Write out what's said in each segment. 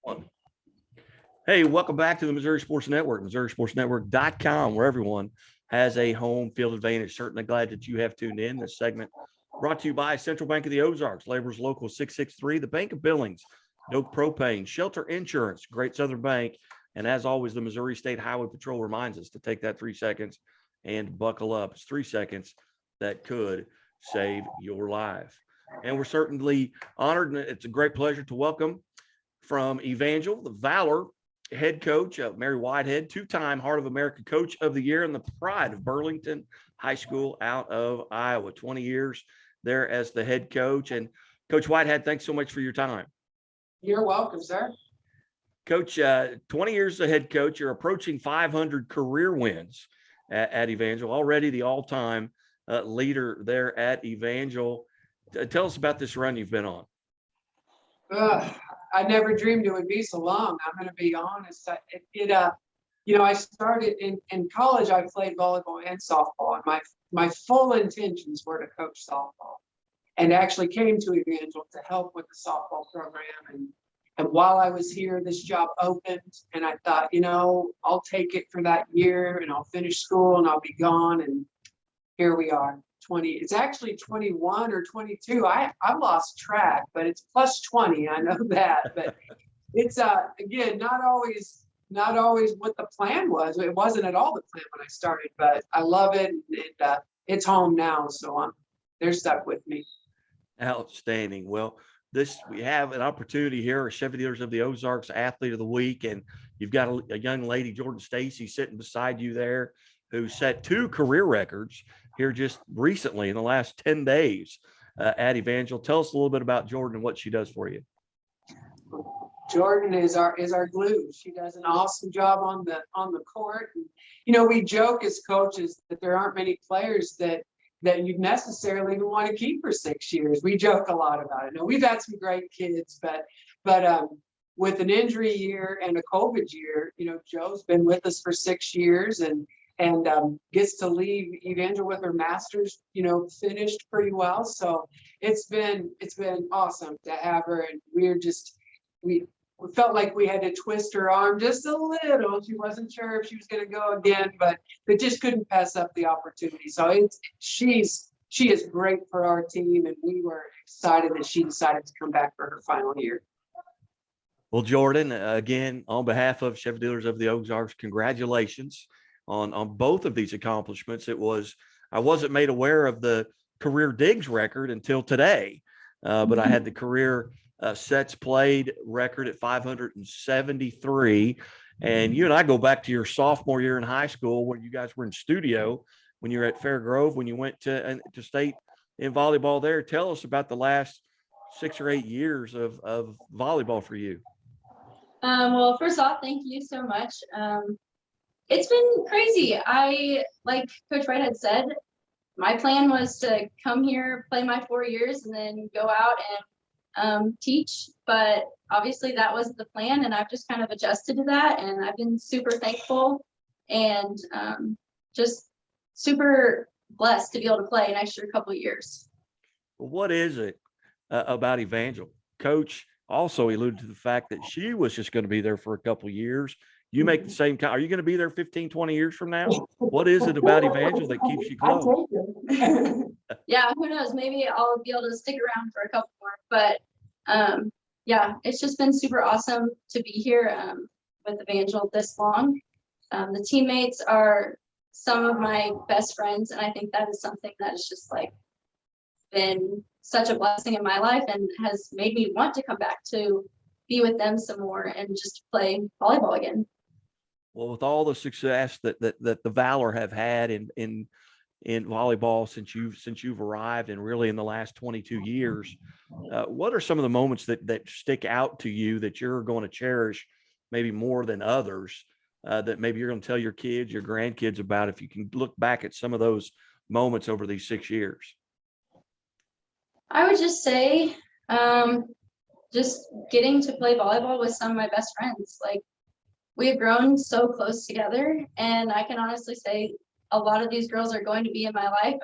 One. Hey, welcome back to the Missouri Sports Network, MissouriSportsNetwork.com, where everyone has a home field advantage. Certainly glad that you have tuned in. This segment brought to you by Central Bank of the Ozarks, Laborers Local 663, the Bank of Billings, Doak Propane, Shelter Insurance, Great Southern Bank, and as always, the Missouri State Highway Patrol reminds us to take that 3 seconds and buckle up. It's 3 seconds that could save your life. And we're certainly honored, and it's a great pleasure to welcome from Evangel, the Valor head coach, Mary Whitehead, two-time Heart of America Coach of the Year and the pride of Burlington High School out of Iowa. 20 years there as the head coach. And Coach Whitehead, thanks so much for your time. You're welcome, sir. Coach, 20 years as a head coach, you're approaching 500 career wins at Evangel, already the all-time leader there at Evangel. Tell us about this run you've been on. I never dreamed it would be so long. I'm going to be honest. I started in college. I played volleyball and softball, and my full intentions were to coach softball, and actually came to Evangel to help with the softball program. And while I was here, this job opened, and I thought, I'll take it for that year, and I'll finish school, and I'll be gone. And here we are. It's actually 21 or 22. I lost track, but it's plus 20. I know that, but it's again not always what the plan was. It wasn't at all the plan when I started, but I love it. And it's home now, so they're stuck with me. Outstanding. Well, we have an opportunity here, a Chevy Dealers of the Ozarks Athlete of the Week, and you've got a young lady, Jordan Stacey, sitting beside you there, who set 2 career records here just recently in the last 10 days at Evangel. Tell us a little bit about Jordan and what she does for you. Jordan is our glue. She does an awesome job on the court. And, we joke as coaches that there aren't many players that you'd necessarily even want to keep for 6 years. We joke a lot about it. Now, we've had some great kids, but with an injury year and a COVID year, Joe's been with us for 6 years and gets to leave Evangel with her master's, finished pretty well. So it's been awesome to have her. And we felt like we had to twist her arm just a little. She wasn't sure if she was going to go again, but just couldn't pass up the opportunity. So she is great for our team, and we were excited that she decided to come back for her final year. Well, Jordan, again, on behalf of Chevy Dealers of the Ozarks, congratulations on both of these accomplishments. I wasn't made aware of the career digs record until today, but I had the career sets played record at 573. And you and I go back to your sophomore year in high school when you guys were in studio, when you were at Fair Grove, when you went to state in volleyball there. Tell us about the last 6 or 8 years of volleyball for you. Well, first off, thank you so much. It's been crazy. Like Coach Whitehead said, my plan was to come here, play my 4 years, and then go out and teach. But obviously that wasn't the plan, and I've just kind of adjusted to that. And I've been super thankful and just super blessed to be able to play an extra couple of years. What is it about Evangel? Coach also alluded to the fact that she was just going to be there for a couple of years. You make the same kind. Are you going to be there 15, 20 years from now? What is it about Evangel that keeps you close? Yeah, who knows? Maybe I'll be able to stick around for a couple more. But yeah, it's just been super awesome to be here with Evangel this long. The teammates are some of my best friends, and I think that is something that is just been such a blessing in my life and has made me want to come back to be with them some more and just play volleyball again. Well, with all the success that the Valor have had in volleyball since you've arrived, and really in the last 22 years, what are some of the moments that stick out to you that you're going to cherish maybe more than others, that maybe you're going to tell your kids, your grandkids about, if you can look back at some of those moments over these 6 years? I would just say just getting to play volleyball with some of my best friends. We have grown so close together, and I can honestly say a lot of these girls are going to be in my life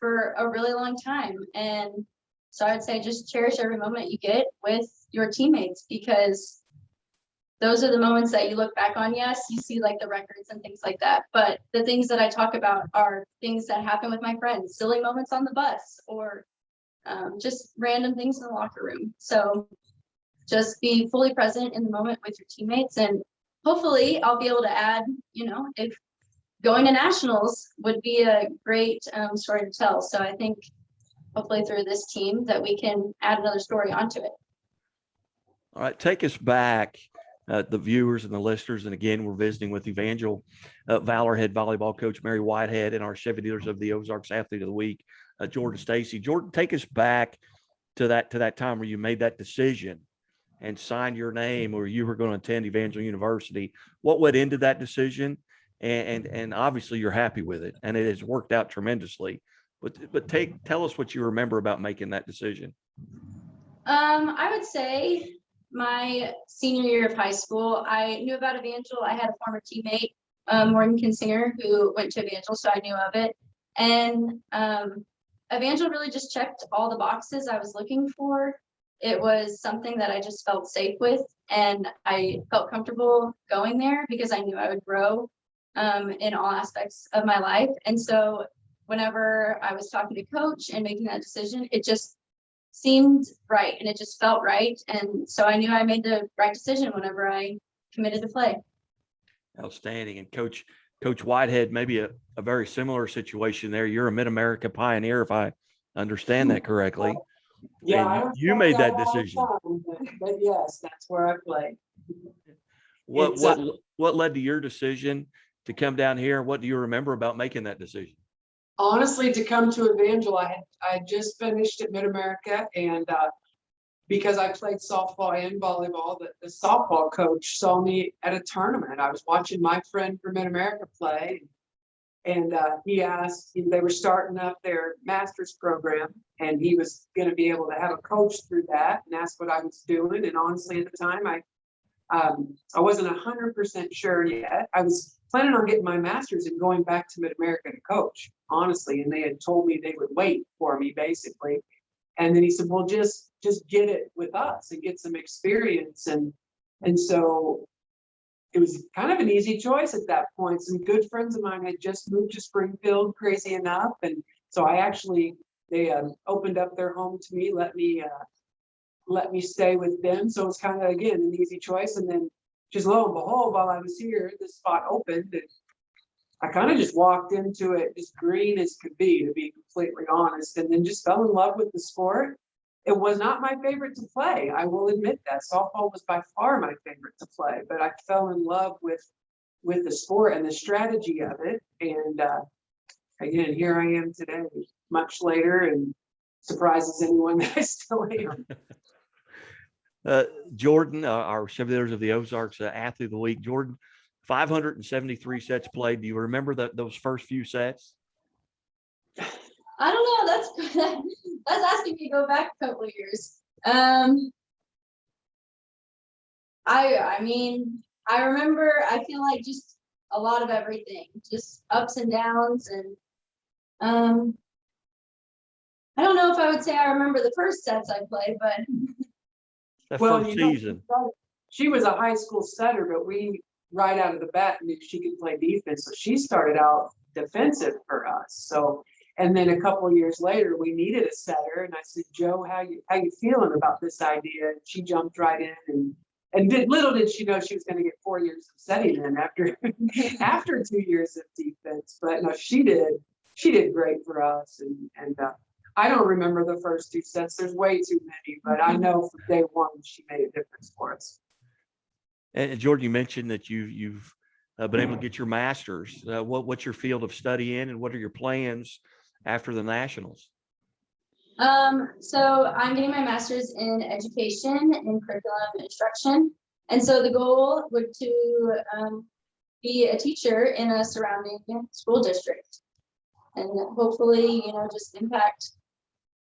for a really long time. And so I'd say just cherish every moment you get with your teammates, because those are the moments that you look back on. Yes, you see like the records and things like that, but the things that I talk about are things that happen with my friends, silly moments on the bus, or just random things in the locker room. So just be fully present in the moment with your teammates, and hopefully I'll be able to add, if going to nationals would be a great story to tell. So I think hopefully through this team that we can add another story onto it. All right, take us back, the viewers and the listeners. And again, we're visiting with Evangel, Valor head volleyball coach Mary Whitehead, and our Chevy dealers of the Ozarks Athlete of the Week, Jordan Stacey. Jordan, take us back to that time where you made that decision and signed your name, or you were going to attend Evangel University. What went into that decision? And obviously you're happy with it, and it has worked out tremendously. But tell us what you remember about making that decision. I would say my senior year of high school, I knew about Evangel. I had a former teammate, Morgan Kinsinger, who went to Evangel, so I knew of it. And Evangel really just checked all the boxes I was looking for. It was something that I just felt safe with, and I felt comfortable going there because I knew I would grow in all aspects of my life. And so whenever I was talking to coach and making that decision, it just seemed right, and it just felt right. And so I knew I made the right decision whenever I committed to play. Outstanding. And Coach Whitehead, maybe a very similar situation there. You're a Mid-America pioneer, if I understand that correctly. Yeah, And I don't you say made that all the decision. time, but yes, that's where I play. What led to your decision to come down here? What do you remember about making that decision? Honestly, to come to Evangel, I just finished at Mid-America, and because I played softball and volleyball, the softball coach saw me at a tournament. I was watching my friend from Mid-America play, and he asked, they were starting up their master's program, and he was going to be able to have a coach through that, and asked what I was doing. And honestly, at the time, I wasn't 100% sure yet. I was planning on getting my master's and going back to Mid-America to coach, honestly. And they had told me they would wait for me, basically. And then he said, well, just get it with us and get some experience. And so it was kind of an easy choice at that point. Some good friends of mine had just moved to Springfield, crazy enough. And so they opened up their home to me, let me stay with them. So it's kind of, again, an easy choice. And then just lo and behold, while I was here, this spot opened, and I kind of just walked into it as green as could be, to be completely honest, and then just fell in love with the sport. It was not my favorite to play. I will admit that. Softball was by far my favorite to play, but I fell in love with the sport and the strategy of it. And again, here I am today, much later, and surprises anyone that I still am. Jordan, our Chevy dealers of the Ozarks Athlete of the Week. Jordan, 573 sets played. Do you remember those first few sets? I don't know. That's asking me to go back a couple of years. I mean, I remember, I feel like just a lot of everything, just ups and downs. And I don't know if I would say I remember the first sets I played, but First season. She was a high school setter, but we right out of the bat knew she could play defense. So she started out defensive for us. So, and then a couple of years later, we needed a setter, and I said, Joe, how you feeling about this idea? And she jumped right in, and little did she know she was going to get 4 years of setting in after 2 years of defense. But no, she did great for us, and I don't remember the first two sets. There's way too many, but I know from day one she made a difference for us. And Jordan, you mentioned that you've been able to get your master's. What's your field of study in, and what are your plans after the nationals? So I'm getting my master's in education in curriculum instruction. And so the goal would to be a teacher in a surrounding school district, and hopefully, just impact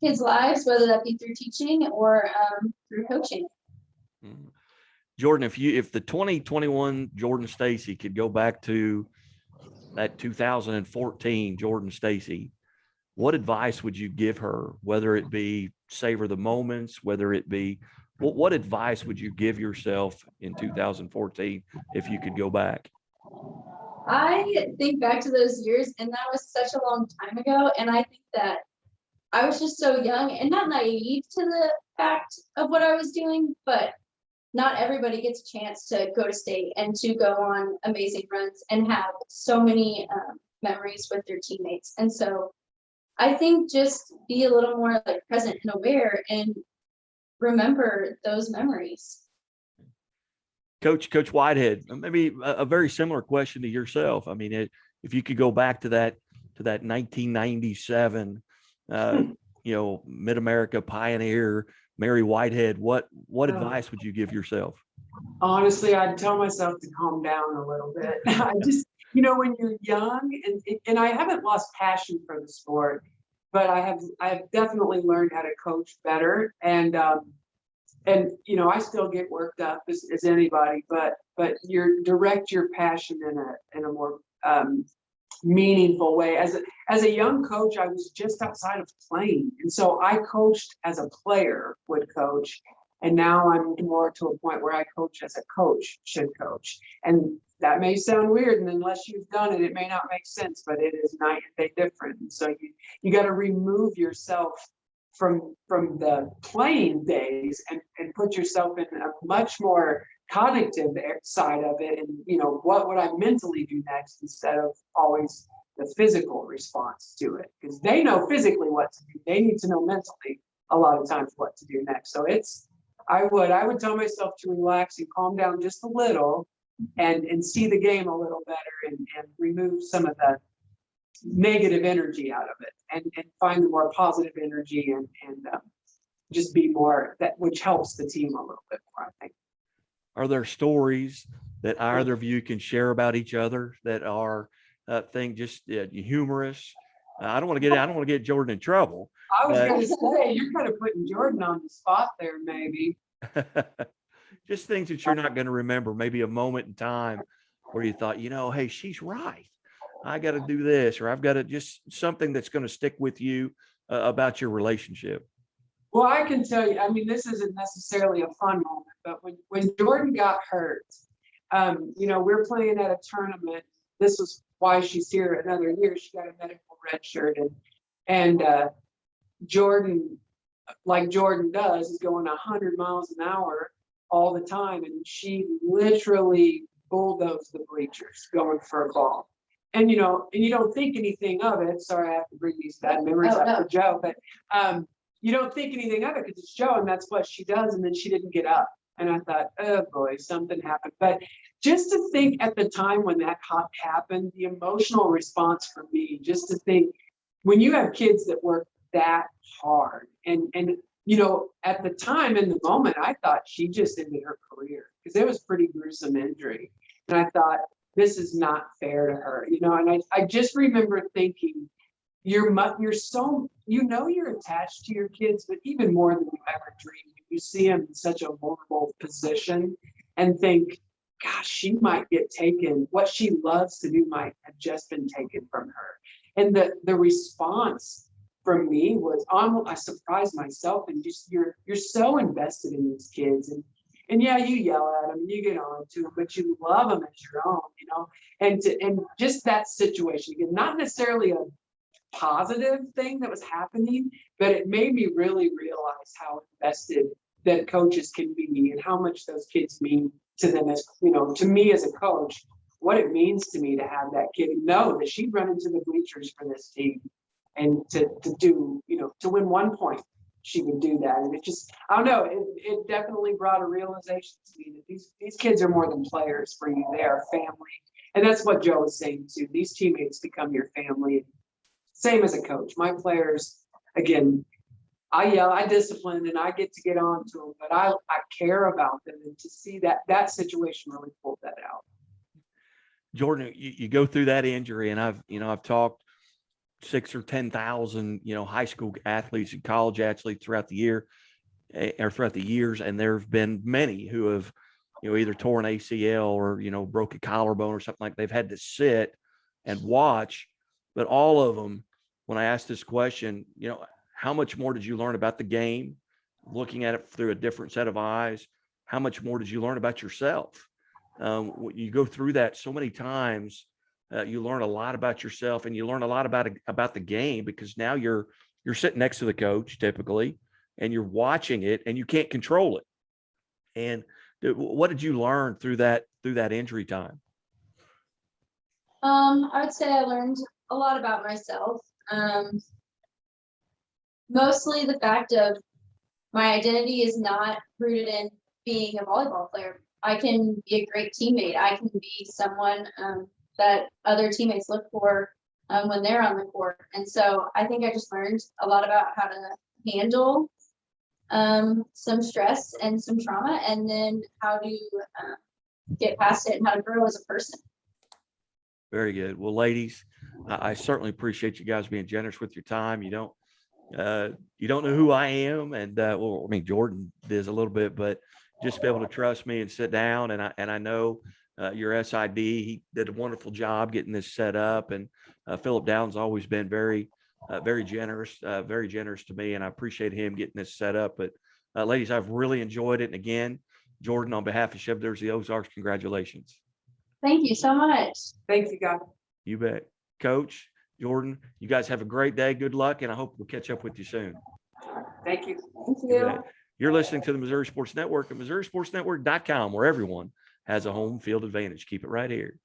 kids' lives, whether that be through teaching or through coaching. Jordan, if the 2021 Jordan Stacey could go back to that 2014 Jordan Stacey, what advice would you give her, whether it be savor the moments, whether it be what advice would you give yourself in 2014 if you could go back? I think back to those years, and that was such a long time ago. And I think that I was just so young and not naive to the fact of what I was doing, but not everybody gets a chance to go to state and to go on amazing runs and have so many memories with their teammates. And so I think just be a little more like present and aware and remember those memories. Coach Whitehead, maybe a very similar question to yourself. I mean, if you could go back to that 1997, Mid-America pioneer, Mary Whitehead, what advice would you give yourself? Honestly, I'd tell myself to calm down a little bit. I just, when you're young, and I haven't lost passion for the sport, but I've definitely learned how to coach better. And I still get worked up as anybody, but you direct your passion in a more meaningful way. As a young coach, I was just outside of playing, and so I coached as a player would coach, and now I'm more to a point where I coach as a coach should coach. And that may sound weird, and unless you've done it, it may not make sense, but it is night and day different. And so you got to remove yourself from the playing days and put yourself in a much more cognitive side of it, and what would I mentally do next instead of always the physical response to it, because they know physically what to do. They need to know mentally a lot of times what to do next. So I would tell myself to relax and calm down just a little and see the game a little better and remove some of the negative energy out of it and find the more positive energy and just be more which helps the team a little bit more, I think. Are there stories that either of you can share about each other that are humorous? I don't want to get Jordan in trouble. I was going to say, you're kind of putting Jordan on the spot there, maybe. Just things that you're not going to remember, maybe a moment in time where you thought, hey, she's right. I got to do this, or I've got to just something that's going to stick with you about your relationship. Well, I can tell you, I mean, this isn't necessarily a fun moment, but when Jordan got hurt, we're playing at a tournament. This was why she's here another year. She got a medical red shirt, and Jordan, like Jordan does, is going 100 miles an hour all the time, and she literally bulldozed the bleachers going for a ball. And you don't think anything of it. Sorry, I have to bring these bad memories up for Joe, but you don't think anything of it because it's Joe, and that's what she does. And then she didn't get up, and I thought, oh boy, something happened. But just to think at the time when that happened, the emotional response for me, just to think when you have kids that work that hard, and at the time in the moment, I thought she just ended her career because it was pretty gruesome injury, and I thought this is not fair to her, and I just remember thinking, you're so you're attached to your kids, but even more than you ever dreamed. You see them in such a vulnerable position and think, gosh, she might get taken. What she loves to do might have just been taken from her. And the response from me was almost, I surprised myself, and just you're so invested in these kids, and yeah, you yell at them, you get on to them, but you love them as your own, and just that situation again, not necessarily a positive thing that was happening, but it made me really realize how invested that coaches can be and how much those kids mean to them, as to me as a coach, what it means to me to have that kid know that she'd run into the bleachers for this team, and to do, to win 1 point, she would do that. And it just, I don't know, it definitely brought a realization to me that these kids are more than players for you. They are family. And that's what Joe was saying too. These teammates become your family. Same as a coach. My players, again, I yell, I discipline, and I get to get on to them, but I care about them, and to see that situation really pulled that out. Jordan, you go through that injury, and I've talked 6,000 or 10,000, high school athletes and college athletes throughout the year or throughout the years. And there've been many who have, either torn ACL or, broke a collarbone or something, like they've had to sit and watch. But all of them, when I asked this question, how much more did you learn about the game looking at it through a different set of eyes, how much more did you learn about yourself? You go through that so many times, you learn a lot about yourself, and you learn a lot about the game, because now you're sitting next to the coach typically, and you're watching it, and you can't control it. And what did you learn through that injury time? I would say I learned a lot about myself. Mostly the fact of my identity is not rooted in being a volleyball player. I can be a great teammate. I can be someone that other teammates look for when they're on the court. And so I think I just learned a lot about how to handle some stress and some trauma, and then how to get past it and how to grow as a person. Very good. Well, ladies, I certainly appreciate you guys being generous with your time. You don't know who I am, and well, I mean, Jordan does a little bit, but just be able to trust me and sit down. And I know your SID, he did a wonderful job getting this set up, and Philip Downs always been very generous to me, and I appreciate him getting this set up. But ladies, I've really enjoyed it. And again, Jordan, on behalf of Chevy, the Ozarks, congratulations. Thank you so much. Thank you, guys. You bet. Coach, Jordan, you guys have a great day. Good luck, and I hope we'll catch up with you soon. Thank you. Thank You you. bet. You're listening to the Missouri Sports Network at MissouriSportsNetwork.com, where everyone has a home field advantage. Keep it right here.